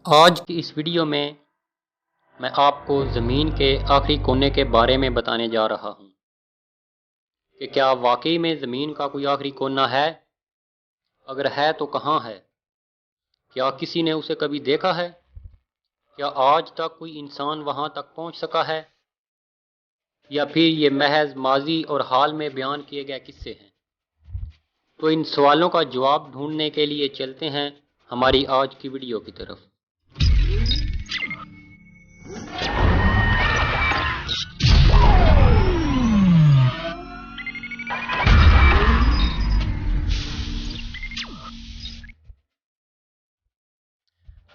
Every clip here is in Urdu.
آج کی اس ویڈیو میں آپ کو زمین کے آخری کونے کے بارے میں بتانے جا رہا ہوں کہ کیا واقعی میں زمین کا کوئی آخری کونا ہے؟ اگر ہے تو کہاں ہے؟ کیا کسی نے اسے کبھی دیکھا ہے؟ کیا آج تک کوئی انسان وہاں تک پہنچ سکا ہے؟ یا پھر یہ محض ماضی اور حال میں بیان کیے گئے قصے ہیں؟ تو ان سوالوں کا جواب ڈھونڈنے کے لیے چلتے ہیں ہماری آج کی ویڈیو کی طرف۔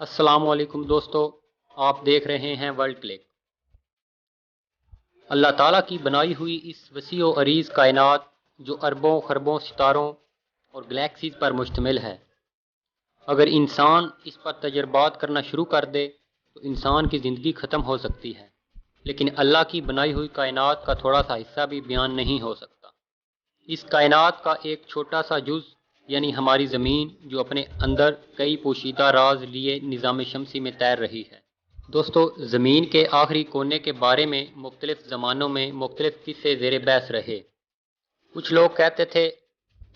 السلام علیکم دوستو، آپ دیکھ رہے ہیں ورلڈ کلک۔ اللہ تعالیٰ کی بنائی ہوئی اس وسیع و عریض کائنات جو اربوں خربوں ستاروں اور گلیکسیز پر مشتمل ہے، اگر انسان اس پر تجربات کرنا شروع کر دے تو انسان کی زندگی ختم ہو سکتی ہے، لیکن اللہ کی بنائی ہوئی کائنات کا تھوڑا سا حصہ بھی بیان نہیں ہو سکتا۔ اس کائنات کا ایک چھوٹا سا جز یعنی ہماری زمین جو اپنے اندر کئی پوشیدہ راز لیے نظام شمسی میں تیر رہی ہے۔ دوستو، زمین کے آخری کونے کے بارے میں مختلف زمانوں میں مختلف قصے زیر بحث رہے۔ کچھ لوگ کہتے تھے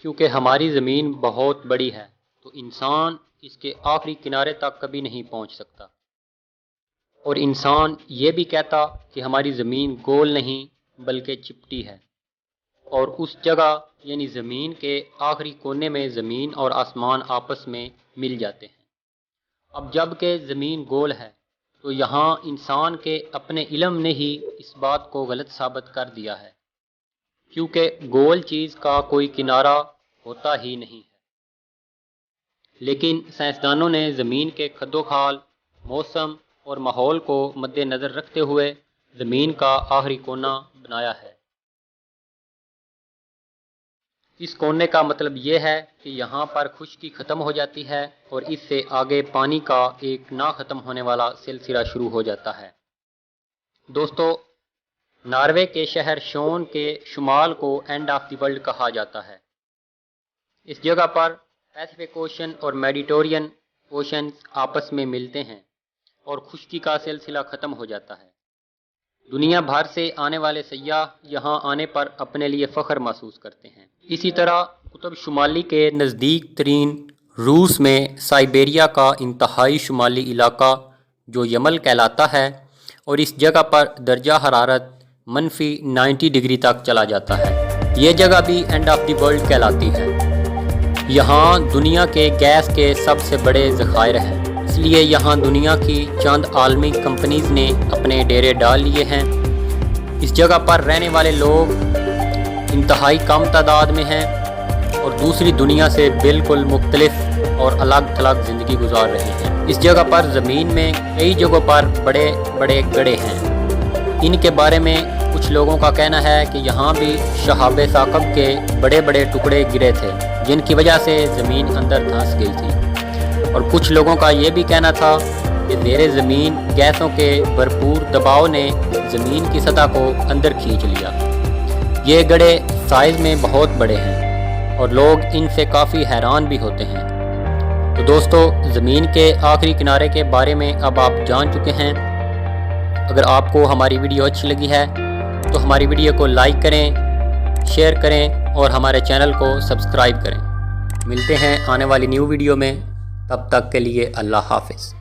کیونکہ ہماری زمین بہت بڑی ہے تو انسان اس کے آخری کنارے تک کبھی نہیں پہنچ سکتا، اور انسان یہ بھی کہتا کہ ہماری زمین گول نہیں بلکہ چپٹی ہے، اور اس جگہ یعنی زمین کے آخری کونے میں زمین اور آسمان آپس میں مل جاتے ہیں۔ اب جب کہ زمین گول ہے تو یہاں انسان کے اپنے علم نے ہی اس بات کو غلط ثابت کر دیا ہے، کیونکہ گول چیز کا کوئی کنارہ ہوتا ہی نہیں ہے۔ لیکن سائنسدانوں نے زمین کے خد و خال، موسم اور ماحول کو مد نظر رکھتے ہوئے زمین کا آخری کونا بنایا ہے۔ اس کونے کا مطلب یہ ہے کہ یہاں پر خشکی ختم ہو جاتی ہے اور اس سے آگے پانی کا ایک نہ ختم ہونے والا سلسلہ شروع ہو جاتا ہے۔ دوستو، ناروے کے شہر شون کے شمال کو اینڈ آف دی ورلڈ کہا جاتا ہے۔ اس جگہ پر پیسفک اوشن اور میڈیٹرینین اوشن آپس میں ملتے ہیں اور خشکی کا سلسلہ ختم ہو جاتا ہے۔ دنیا بھر سے آنے والے سیاح یہاں آنے پر اپنے لیے فخر محسوس کرتے ہیں۔ اسی طرح قطب شمالی کے نزدیک ترین روس میں سائبیریا کا انتہائی شمالی علاقہ جو یمل کہلاتا ہے، اور اس جگہ پر درجہ حرارت -90 ڈگری تک چلا جاتا ہے۔ یہ جگہ بھی اینڈ آف دی ورلڈ کہلاتی ہے۔ یہاں دنیا کے گیس کے سب سے بڑے ذخائر ہیں، اس لیے یہاں دنیا کی چند عالمی کمپنیز نے اپنے ڈیرے ڈال لیے ہیں۔ اس جگہ پر رہنے والے لوگ انتہائی کم تعداد میں ہیں اور دوسری دنیا سے بالکل مختلف اور الگ تھلگ زندگی گزار رہے ہیں۔ اس جگہ پر زمین میں کئی جگہوں پر بڑے بڑے گڑھے ہیں۔ ان کے بارے میں کچھ لوگوں کا کہنا ہے کہ یہاں بھی شہاب ثاقب کے بڑے بڑے ٹکڑے گرے تھے جن کی وجہ سے زمین اندر دھنس گئی تھی، اور کچھ لوگوں کا یہ بھی کہنا تھا کہ زیر زمین گیسوں کے بھرپور دباؤ نے زمین کی سطح کو اندر کھینچ لیا۔ یہ گڑھے سائز میں بہت بڑے ہیں اور لوگ ان سے کافی حیران بھی ہوتے ہیں۔ تو دوستو، زمین کے آخری کنارے کے بارے میں اب آپ جان چکے ہیں۔ اگر آپ کو ہماری ویڈیو اچھی لگی ہے تو ہماری ویڈیو کو لائک کریں، شیئر کریں اور ہمارے چینل کو سبسکرائب کریں۔ ملتے ہیں آنے والی نیو ویڈیو میں، تب تک کے لیے اللہ حافظ۔